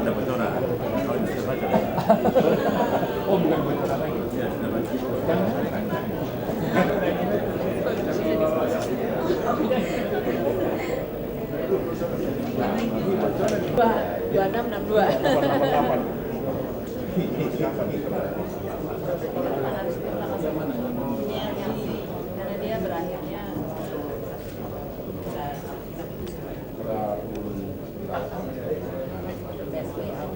Ada bocoran. Kalau bisa baca. Oh, bukan bocoran lagi. Ya, sudah baca. Dua enam enam dua. Karena dia berakhirnya best way out.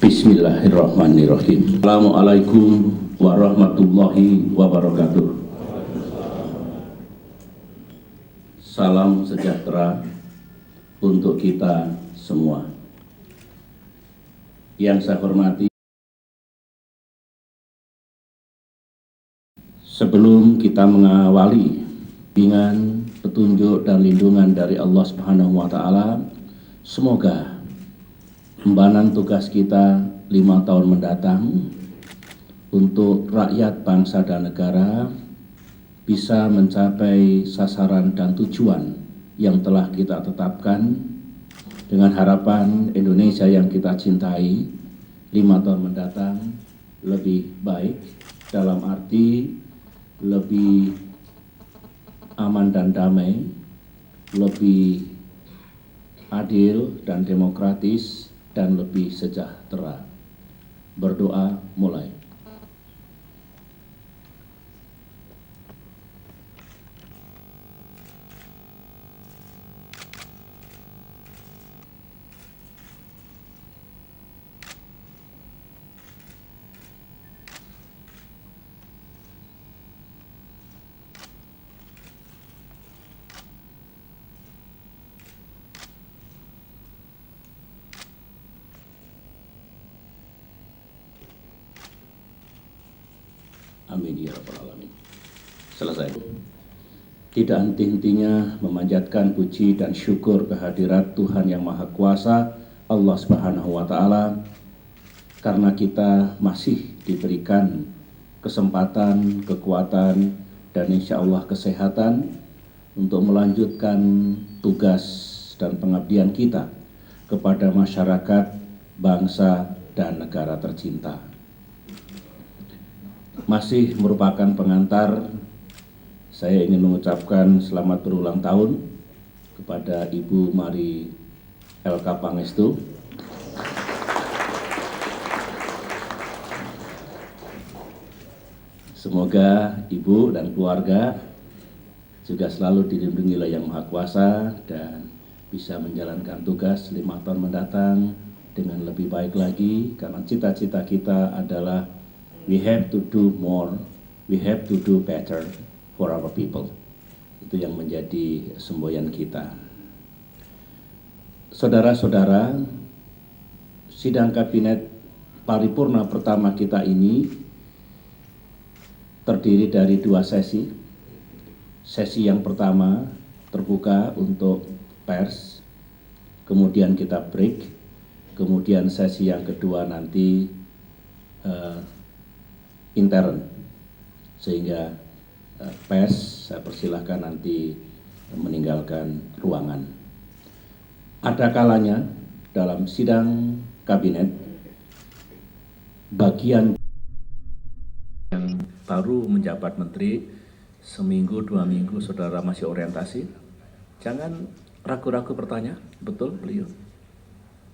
Bismillahirrahmanirrahim. Assalamualaikum warahmatullahi wabarakatuh. Salam sejahtera untuk kita semua. Yang saya hormati, sebelum kita mengawali bimbingan, petunjuk dan lindungan dari Allah Subhanahu wa taala, semoga embanan tugas kita 5 tahun mendatang untuk rakyat, bangsa dan negara bisa mencapai sasaran dan tujuan yang telah kita tetapkan dengan harapan Indonesia yang kita cintai 5 tahun mendatang lebih baik, dalam arti lebih aman dan damai, lebih adil dan demokratis, dan lebih sejahtera. Berdoa mulai. Amin ya rabbal alamin. Selesai. Tidak henti-hentinya memanjatkan puji dan syukur kehadirat Tuhan Yang Maha Kuasa, Allah Subhanahu wa taala, karena kita masih diberikan kesempatan, kekuatan, dan insya Allah kesehatan untuk melanjutkan tugas dan pengabdian kita kepada masyarakat, bangsa, dan negara tercinta. Masih merupakan pengantar, saya ingin mengucapkan selamat berulang tahun kepada Ibu Mari LK Pangestu. Semoga Ibu dan keluarga juga selalu dilindungi oleh Yang Maha Kuasa dan bisa menjalankan tugas 5 tahun mendatang dengan lebih baik lagi, karena cita-cita kita adalah we have to do more, we have to do better for our people. Itu yang menjadi semboyan kita. Saudara-saudara, sidang kabinet paripurna pertama kita ini terdiri dari 2 sesi. Sesi yang pertama terbuka untuk pers, kemudian kita break, kemudian sesi yang kedua nanti intern, sehingga pers saya persilahkan nanti meninggalkan ruangan. Ada kalanya dalam sidang kabinet bagian yang baru menjabat menteri, seminggu 2 minggu saudara masih orientasi, jangan ragu-ragu bertanya, betul beliau.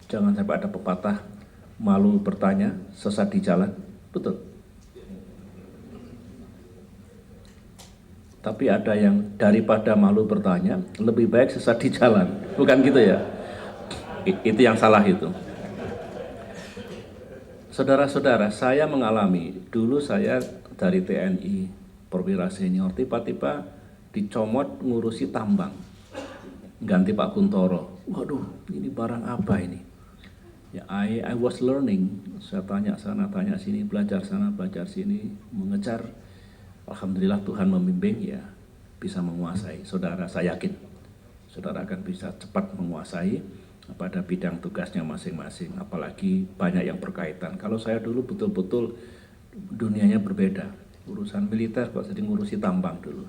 Jangan sampai ada pepatah malu bertanya, sesat di jalan, betul. Tapi ada yang daripada malu bertanya, lebih baik sesat di jalan, bukan gitu ya? Itu yang salah itu. Saudara-saudara, saya mengalami, dulu saya dari TNI, perwira senior, tiba-tiba dicomot ngurusi tambang. Ganti Pak Kuntoro. Waduh, ini barang apa ini? Ya, I was learning. Saya tanya sana, tanya sini, belajar sana, belajar sini, mengejar. Alhamdulillah Tuhan membimbing, ya bisa menguasai. Saudara, saya yakin saudara akan bisa cepat menguasai pada bidang tugasnya masing-masing, apalagi banyak yang berkaitan. Kalau saya dulu betul-betul dunianya berbeda, urusan militer kok jadi ngurusi tambang dulu,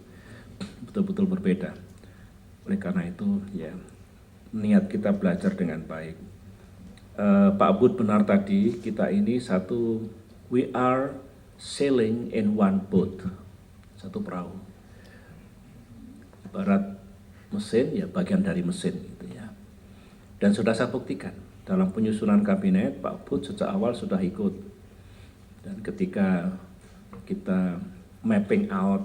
betul-betul berbeda. Oleh karena itu ya niat kita belajar dengan baik. Pak Bud benar tadi, kita ini satu, we are sailing in one boat, satu perahu. Ibarat mesin ya bagian dari mesin gitu ya. Dan sudah saya buktikan dalam penyusunan kabinet, Pak Bud sejak awal sudah ikut. Dan ketika kita mapping out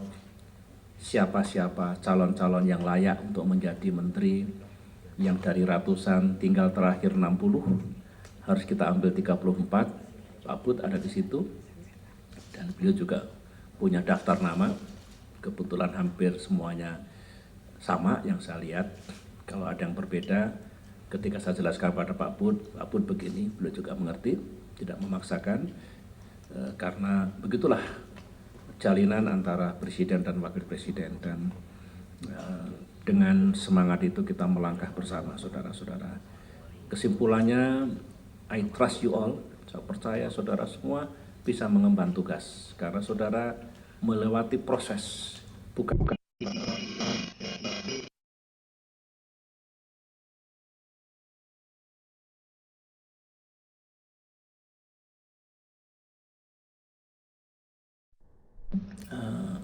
siapa-siapa calon-calon yang layak untuk menjadi menteri, yang dari ratusan tinggal terakhir 60, harus kita ambil 34, Pak Bud ada di situ. Dan beliau juga punya daftar nama, kebetulan hampir semuanya sama yang saya lihat. Kalau ada yang berbeda, ketika saya jelaskan pada Pak Bud begini, beliau juga mengerti, tidak memaksakan, karena begitulah jalinan antara presiden dan wakil presiden. Dan dengan semangat itu kita melangkah bersama, saudara-saudara. Kesimpulannya, I trust you all, saya percaya saudara semua bisa mengemban tugas, karena saudara melewati proses, bukan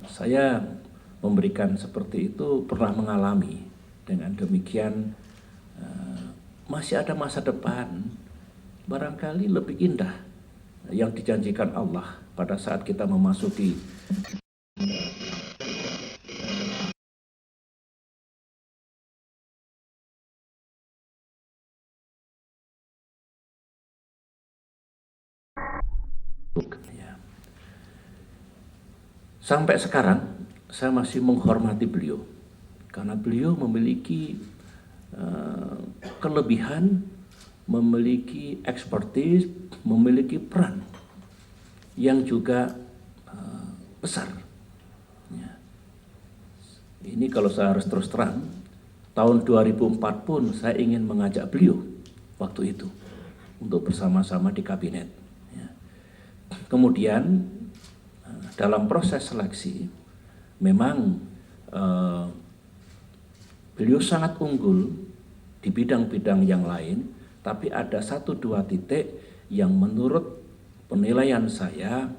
saya memberikan seperti itu, pernah mengalami. Dengan demikian masih ada masa depan, barangkali lebih indah yang dijanjikan Allah pada saat kita memasuki ya. Sampai sekarang saya masih menghormati beliau karena beliau memiliki kelebihan, memiliki expertise, memiliki peran yang juga besar. Ya. Ini kalau saya harus terus terang, tahun 2004 pun saya ingin mengajak beliau waktu itu untuk bersama-sama di kabinet. Ya. Kemudian dalam proses seleksi, memang beliau sangat unggul di bidang-bidang yang lain, tapi ada 1-2 titik yang menurut penilaian saya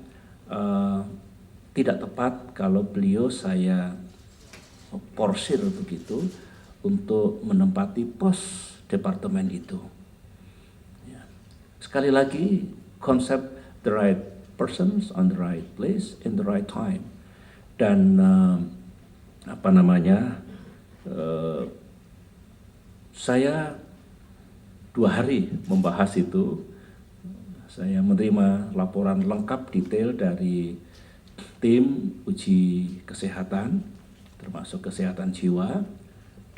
tidak tepat kalau beliau saya porsir begitu untuk menempati pos departemen itu. Ya. Sekali lagi, konsep the right persons on the right place in the right time. Dan saya 2 hari membahas itu. Saya menerima laporan lengkap detail dari tim uji kesehatan, termasuk kesehatan jiwa,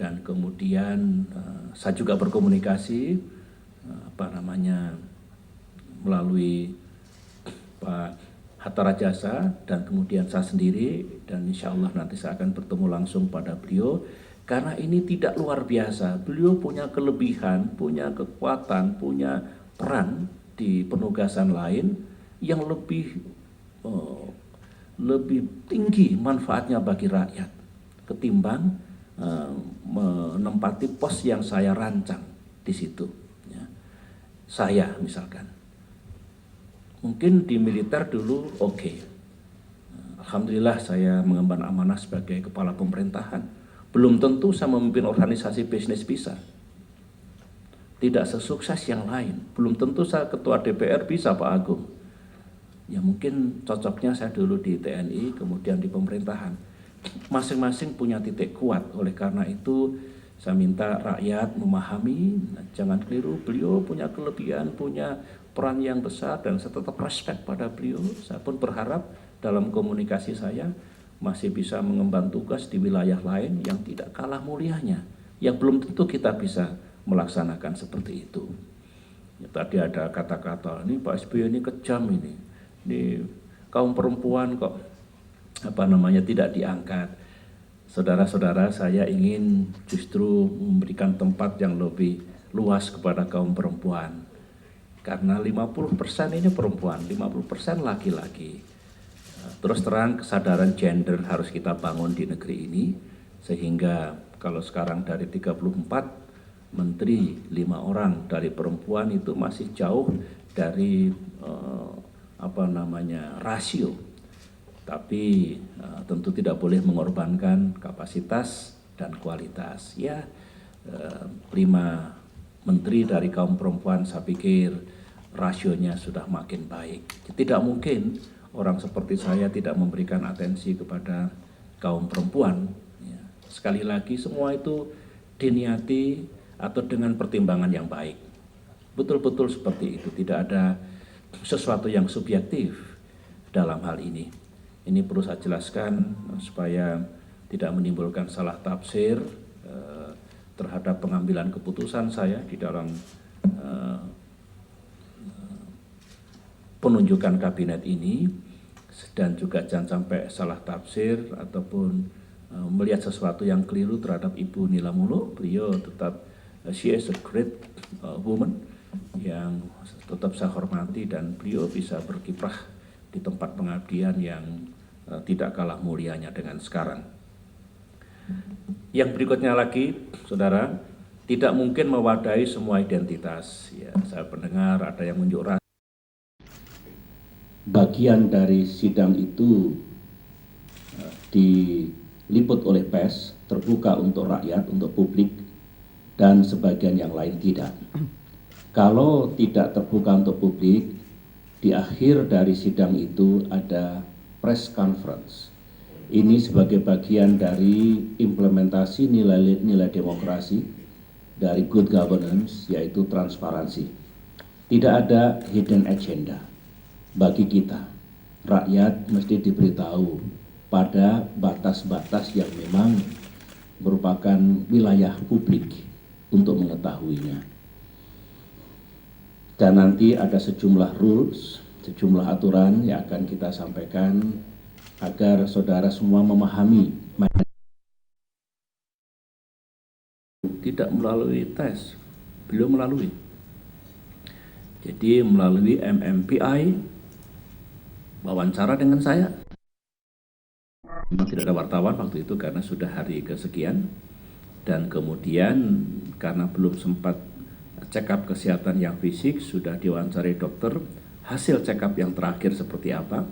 dan kemudian saya juga berkomunikasi melalui Pak Hatta Rajasa dan kemudian saya sendiri, dan insya Allah nanti saya akan bertemu langsung pada beliau karena ini tidak luar biasa. Beliau punya kelebihan, punya kekuatan, punya peran di penugasan lain yang lebih tinggi manfaatnya bagi rakyat ketimbang menempati pos yang saya rancang di situ. Ya. Saya misalkan, mungkin di militer dulu oke. Alhamdulillah saya mengemban amanah sebagai kepala pemerintahan. Belum tentu saya memimpin organisasi bisnis bisa. Tidak sesukses yang lain. Belum tentu saya ketua DPR bisa, Pak Agung. Ya mungkin cocoknya saya dulu di TNI, kemudian di pemerintahan. Masing-masing punya titik kuat. Oleh karena itu saya minta rakyat memahami, jangan keliru, beliau punya kelebihan, punya peran yang besar, dan saya tetap respect pada beliau. Saya pun berharap dalam komunikasi saya masih bisa mengemban tugas di wilayah lain yang tidak kalah mulianya, yang belum tentu kita bisa melaksanakan seperti itu. Ya, tadi ada kata-kata, ini Pak SBY ini kejam ini kaum perempuan kok tidak diangkat. Saudara-saudara, saya ingin justru memberikan tempat yang lebih luas kepada kaum perempuan. Karena 50% ini perempuan, 50% laki-laki. Terus terang kesadaran gender harus kita bangun di negeri ini, sehingga kalau sekarang dari 34 menteri 5 orang dari perempuan itu masih jauh dari rasio. Tapi tentu tidak boleh mengorbankan kapasitas dan kualitas. Ya, 5 menteri dari kaum perempuan saya pikir rasionya sudah makin baik. Tidak mungkin orang seperti saya tidak memberikan atensi kepada kaum perempuan. Ya, sekali lagi semua itu diniati atau dengan pertimbangan yang baik. Betul-betul seperti itu, tidak ada sesuatu yang subjektif dalam hal ini. Ini perlu saya jelaskan supaya tidak menimbulkan salah tafsir terhadap pengambilan keputusan saya di dalam penunjukan kabinet ini, dan juga jangan sampai salah tafsir ataupun melihat sesuatu yang keliru terhadap Ibu Nila Muluk. Beliau tetap she is a great woman yang tetap saya hormati, dan beliau bisa berkiprah di tempat pengabdian yang tidak kalah mulianya dengan sekarang. Yang berikutnya lagi, saudara, tidak mungkin mewadahi semua identitas. Ya, saya mendengar ada yang unjuk rasa. Bagian dari sidang itu diliput oleh pers, terbuka untuk rakyat, untuk publik, dan sebagian yang lain tidak. Kalau tidak terbuka untuk publik, di akhir dari sidang itu ada press conference. Ini sebagai bagian dari implementasi nilai-nilai demokrasi, dari good governance, yaitu transparansi. Tidak ada hidden agenda. Bagi kita, rakyat mesti diberitahu pada batas-batas yang memang merupakan wilayah publik untuk mengetahuinya. Dan nanti ada sejumlah rules, sejumlah aturan yang akan kita sampaikan agar saudara semua memahami. Tidak melalui tes, beliau melalui. Jadi melalui MMPI, wawancara dengan saya. Memang tidak ada wartawan waktu itu karena sudah hari kesekian. Dan kemudian karena belum sempat check up kesehatan yang fisik, sudah diwawancari dokter, hasil check up yang terakhir seperti apa,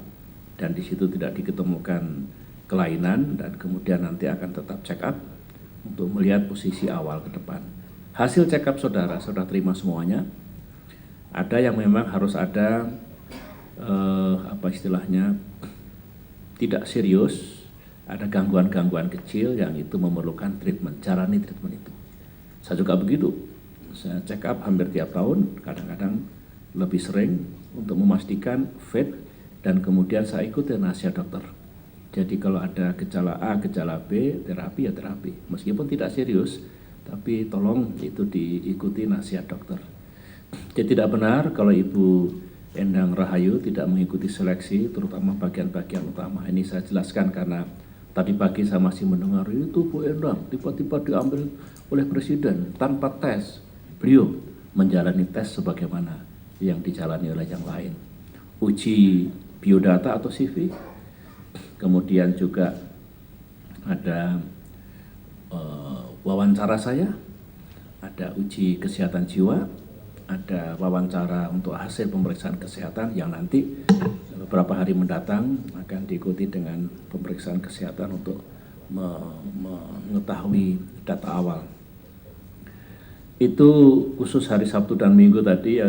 dan di situ tidak diketemukan kelainan, dan kemudian nanti akan tetap check up untuk melihat posisi awal ke depan. Hasil check up saudara terima semuanya. Ada yang memang harus ada tidak serius, ada gangguan-gangguan kecil yang itu memerlukan treatment, jalani treatment itu. Saya juga begitu, saya check up hampir tiap tahun, kadang-kadang lebih sering untuk memastikan fit, dan kemudian saya ikuti nasihat dokter. Jadi kalau ada gejala A, gejala B, terapi ya terapi, meskipun tidak serius, tapi tolong itu diikuti nasihat dokter. Jadi tidak benar kalau Ibu Endang Rahayu tidak mengikuti seleksi, terutama bagian-bagian utama. Ini saya jelaskan karena tadi pagi saya masih mendengar itu Bu Endang tiba-tiba diambil oleh Presiden tanpa tes. Beliau menjalani tes sebagaimana yang dijalani oleh yang lain. Uji biodata atau CV, kemudian juga ada wawancara saya, ada uji kesehatan jiwa, ada wawancara untuk hasil pemeriksaan kesehatan yang nanti beberapa hari mendatang akan diikuti dengan pemeriksaan kesehatan untuk mengetahui data awal. Itu khusus hari Sabtu dan Minggu tadi ya,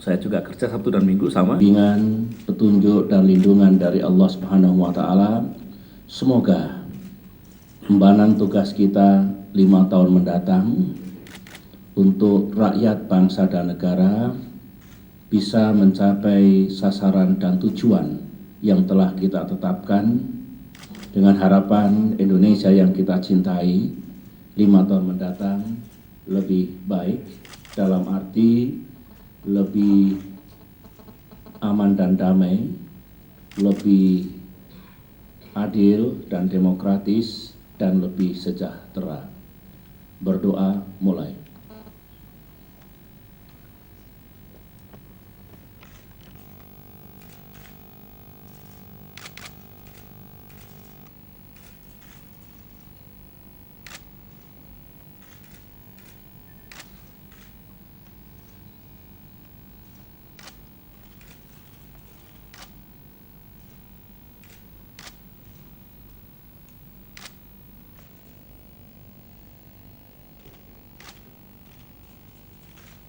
saya juga kerja Sabtu dan Minggu sama. Bimbingan, petunjuk dan lindungan dari Allah Subhanahu wa taala. Semoga embanan tugas kita 5 tahun mendatang untuk rakyat, bangsa, dan negara bisa mencapai sasaran dan tujuan yang telah kita tetapkan dengan harapan Indonesia yang kita cintai 5 tahun mendatang lebih baik, dalam arti lebih aman dan damai, lebih adil dan demokratis, dan lebih sejahtera. Berdoa mulai.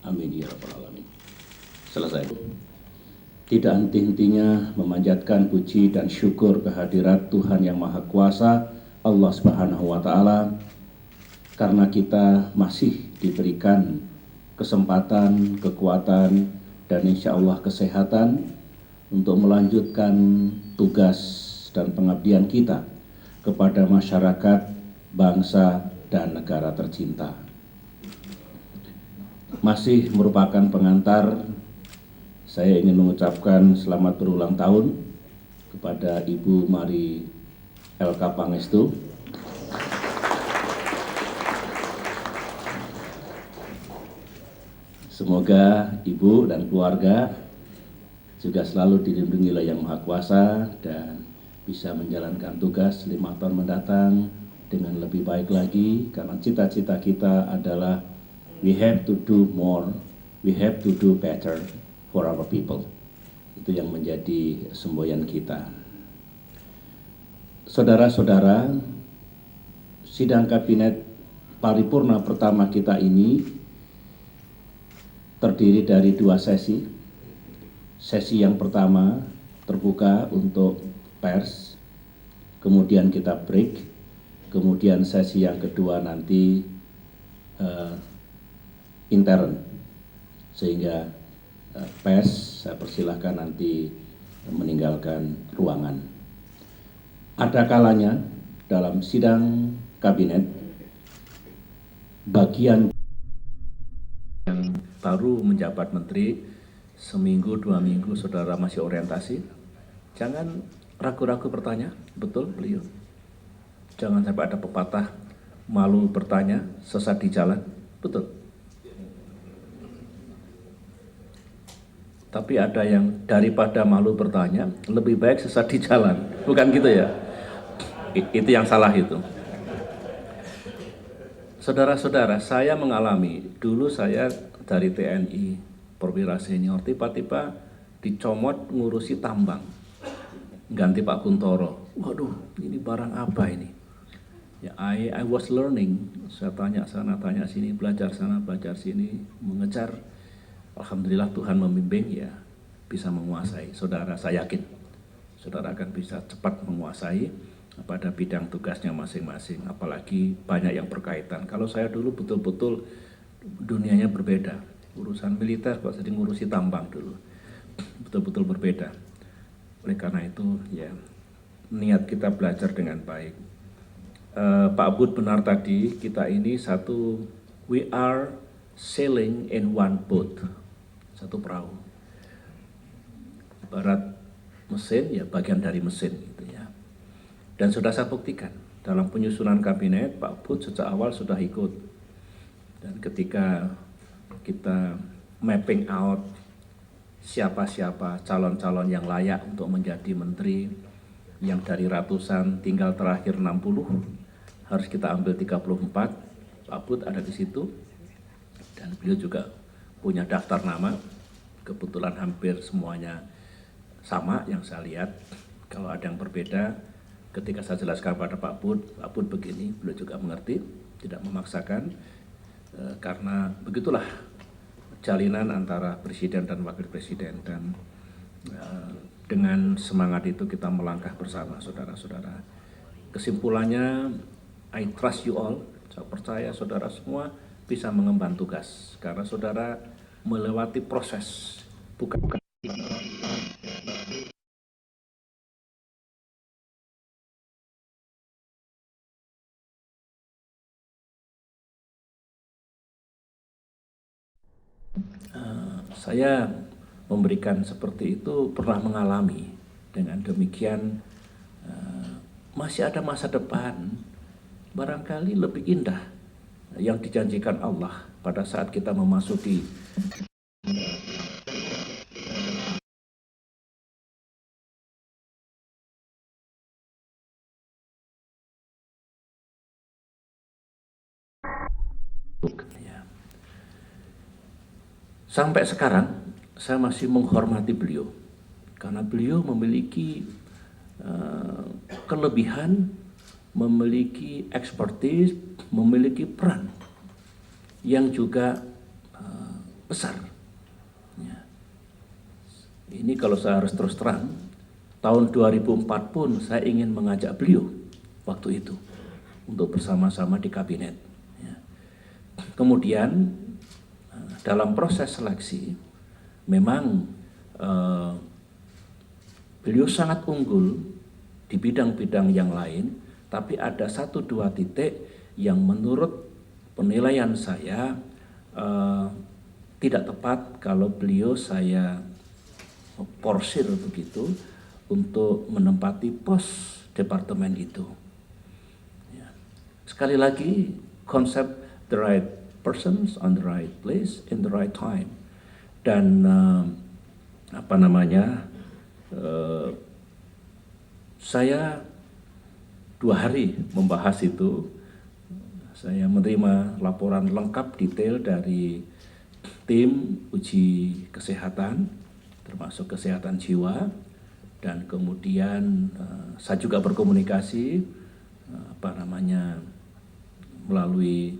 Amin ya rabbal alamin. Selesai. Tidak henti-hentinya memanjatkan puji dan syukur kehadirat Tuhan yang Maha Kuasa, Allah Subhanahu wa taala, karena kita masih diberikan kesempatan, kekuatan, dan insya Allah kesehatan untuk melanjutkan tugas dan pengabdian kita kepada masyarakat, bangsa, dan negara tercinta. Masih merupakan pengantar, saya ingin mengucapkan selamat berulang tahun kepada Ibu Mari LK Pangestu. Semoga Ibu dan keluarga juga selalu dilindungi oleh Yang Maha Kuasa dan bisa menjalankan tugas 5 tahun mendatang dengan lebih baik lagi, karena cita-cita kita adalah we have to do more, we have to do better for our people. Itu yang menjadi semboyan kita. Saudara-saudara, sidang kabinet paripurna pertama kita ini terdiri dari 2 sesi. Sesi yang pertama terbuka untuk pers, kemudian kita break, kemudian sesi yang kedua nanti intern, sehingga pers saya persilahkan nanti meninggalkan ruangan. Ada kalanya dalam sidang kabinet bagian yang baru menjabat menteri, seminggu 2 minggu saudara masih orientasi, jangan ragu-ragu bertanya, betul beliau. Jangan sampai ada pepatah malu bertanya, sesat di jalan, betul. Tapi ada yang daripada malu bertanya, lebih baik sesat di jalan. Bukan gitu ya? Itu yang salah itu. Saudara-saudara, saya mengalami, dulu saya dari TNI, perwira senior, tiba-tiba dicomot ngurusi tambang. Ganti Pak Kuntoro. Waduh, ini barang apa ini? Ya, I was learning. Saya tanya sana, tanya sini, belajar sana, belajar sini, mengejar. Alhamdulillah Tuhan membimbing, ya bisa menguasai. Saudara, saya yakin saudara akan bisa cepat menguasai pada bidang tugasnya masing-masing, apalagi banyak yang berkaitan. Kalau saya dulu betul-betul dunianya berbeda, urusan militer kok jadi ngurusi tambang dulu, betul-betul berbeda. Oleh karena itu ya niat kita belajar dengan baik. Pak Bud benar tadi, kita ini satu, we are sailing in one boat, satu perahu. Barat mesin ya bagian dari mesin gitu ya. Dan sudah saya buktikan dalam penyusunan kabinet, Pak Bud sejak awal sudah ikut. Dan ketika kita mapping out siapa-siapa calon-calon yang layak untuk menjadi menteri, yang dari ratusan tinggal terakhir 60, harus kita ambil 34, Pak Bud ada di situ. Dan beliau juga punya daftar nama, kebetulan hampir semuanya sama yang saya lihat. Kalau ada yang berbeda, ketika saya jelaskan pada Pak Bud begini, beliau juga mengerti, tidak memaksakan, karena begitulah jalinan antara presiden dan wakil presiden. Dan dengan semangat itu kita melangkah bersama, saudara-saudara. Kesimpulannya, I trust you all, saya percaya saudara semua bisa mengemban tugas, karena saudara melewati proses, bukan saya memberikan seperti itu, pernah mengalami. Dengan demikian masih ada masa depan, barangkali lebih indah yang dijanjikan Allah pada saat kita memasuki ya. Sampai sekarang saya masih menghormati beliau karena beliau memiliki kelebihan, memiliki expertise, memiliki peran yang juga besar. Ya. Ini kalau saya harus terus terang, tahun 2004 pun saya ingin mengajak beliau waktu itu untuk bersama-sama di kabinet. Ya. Kemudian dalam proses seleksi memang beliau sangat unggul di bidang-bidang yang lain, tapi ada 1-2 titik yang menurut penilaian saya tidak tepat kalau beliau saya porsir begitu untuk menempati pos departemen itu. Ya. Sekali lagi, konsep the right persons on the right place in the right time. Dan saya 2 hari membahas itu. Saya menerima laporan lengkap detail dari tim uji kesehatan, termasuk kesehatan jiwa, dan kemudian saya juga berkomunikasi melalui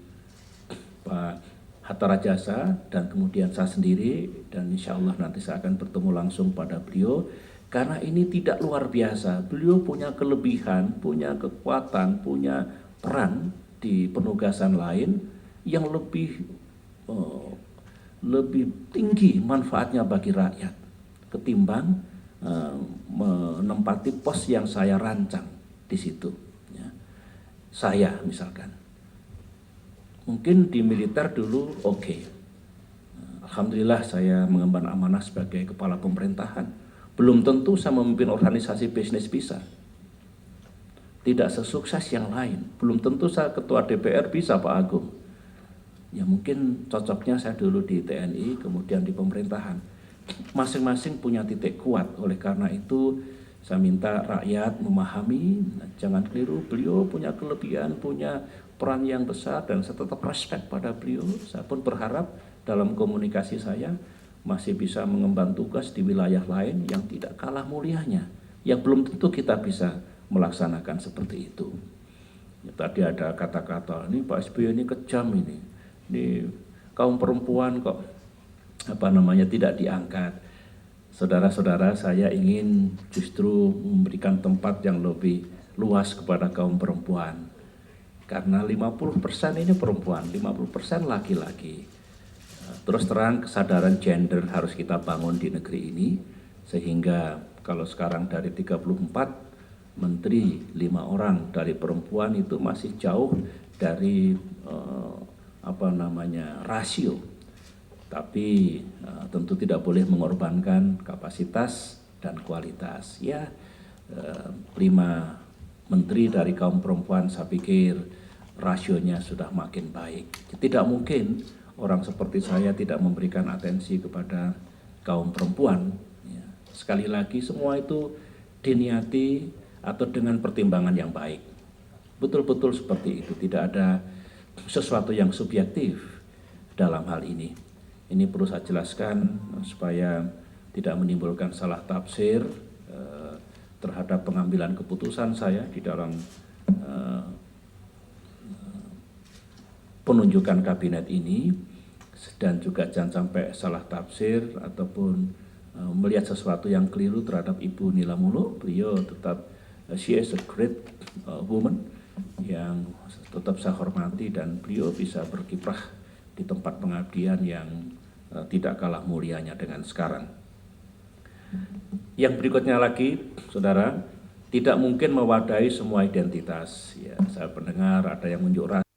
Pak Hatta Rajasa dan kemudian saya sendiri, dan insya Allah nanti saya akan bertemu langsung pada beliau, karena ini tidak luar biasa. Beliau punya kelebihan, punya kekuatan, punya peran di penugasan lain yang lebih tinggi manfaatnya bagi rakyat ketimbang menempati pos yang saya rancang di situ. Ya. Saya misalkan, mungkin di militer dulu oke. Alhamdulillah saya mengemban amanah sebagai kepala pemerintahan. Belum tentu saya memimpin organisasi bisnis bisa. Tidak sesukses yang lain. Belum tentu saya ketua DPR bisa, Pak Agung. Ya mungkin cocoknya saya dulu di TNI, kemudian di pemerintahan. Masing-masing punya titik kuat. Oleh karena itu saya minta rakyat memahami, jangan keliru, beliau punya kelebihan, punya peran yang besar, dan saya tetap respect pada beliau. Saya pun berharap dalam komunikasi saya masih bisa mengemban tugas di wilayah lain yang tidak kalah mulianya, yang belum tentu kita bisa melaksanakan seperti itu. Ya, tadi ada kata-kata, ini Pak SBY ini kejam ini kaum perempuan kok tidak diangkat. Saudara-saudara, saya ingin justru memberikan tempat yang lebih luas kepada kaum perempuan. Karena 50% ini perempuan, 50% laki-laki. Terus terang kesadaran gender harus kita bangun di negeri ini, sehingga kalau sekarang dari 34 menteri, 5 orang dari perempuan itu masih jauh dari rasio. Tapi tentu tidak boleh mengorbankan kapasitas dan kualitas. Ya, 5 menteri dari kaum perempuan saya pikir rasionya sudah makin baik. Tidak mungkin orang seperti saya tidak memberikan atensi kepada kaum perempuan. Ya, sekali lagi semua itu diniati atau dengan pertimbangan yang baik. Betul-betul seperti itu, tidak ada sesuatu yang subjektif dalam hal ini. Ini perlu saya jelaskan supaya tidak menimbulkan salah tafsir terhadap pengambilan keputusan saya di dalam penunjukan kabinet ini, dan juga jangan sampai salah tafsir ataupun melihat sesuatu yang keliru terhadap Ibu Nila Muluk. Beliau tetap she is a great woman yang tetap saya hormati, dan beliau bisa berkiprah di tempat pengabdian yang tidak kalah mulianya dengan sekarang. Yang berikutnya lagi, saudara, tidak mungkin mewadahi semua identitas. Ya, saya mendengar ada yang menunjuk ras